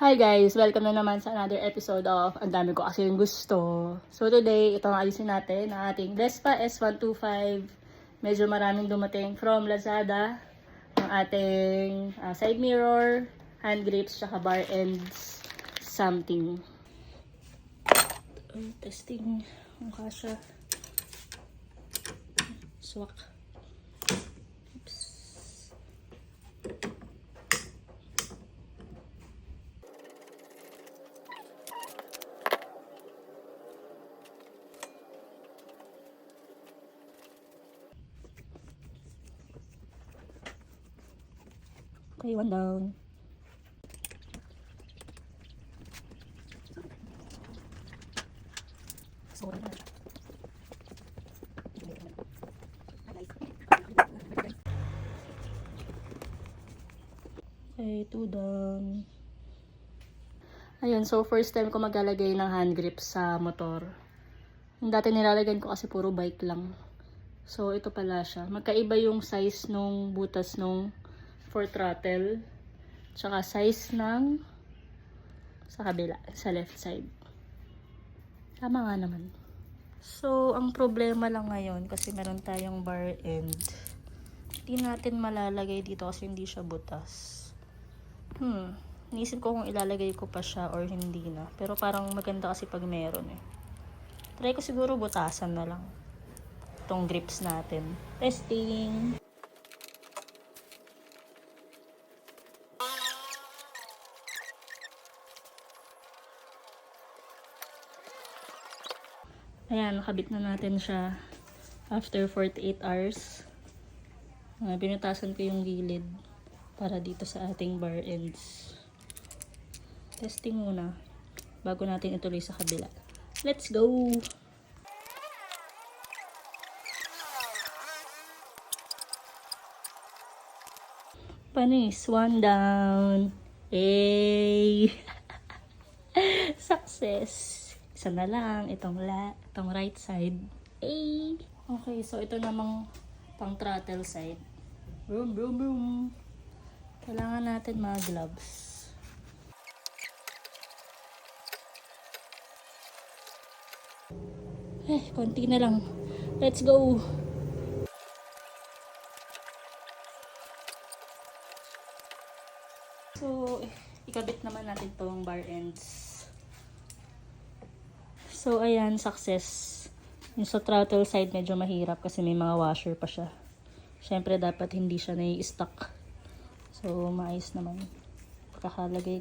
Hi guys! Welcome na naman sa another episode of Ang Dami Ko Kasi Yung Gusto. So today, ito ang ayusin natin ang ating Vespa S125. Medyo maraming dumating from Lazada. Ang ating side mirror, hand grips, tsaka bar ends, something. Testing ang kasha. Swak. Oops. Okay, one down. So, okay, two down. Ayun, so first time ko maglalagay ng hand grip sa motor. Yung dati nilalagyan ko kasi puro bike lang. So, ito pala siya. Magkaiba yung size nung butas nung for throttle. Tsaka size ng sa kabila, sa left side. Tama nga naman. So, ang problema lang ngayon kasi meron tayong bar end. Hindi natin malalagay dito kasi hindi siya butas. Naisip ko kung ilalagay ko pa siya or hindi na. Pero parang maganda kasi pag meron eh. Try ko siguro butasan na lang itong grips natin. Testing! Ayan, nakabit na natin siya after 48 hours. Binutasan ko yung gilid para dito sa ating bar ends. Testing muna bago natin ituloy sa kabila. Let's go! Panis, one down. Hey! Success! Isa na lang, itong right side. Hey! Okay, so ito namang pang throttle side. Boom, boom, boom. Kailangan natin mga gloves. Konti na lang. Let's go! So, ikabit naman natin tong bar ends. So, ayan, success. Yung sa throttle side medyo mahirap kasi may mga washer pa siya. Siyempre, dapat hindi siya nai-stuck. So, maayos naman. Pagkakalagay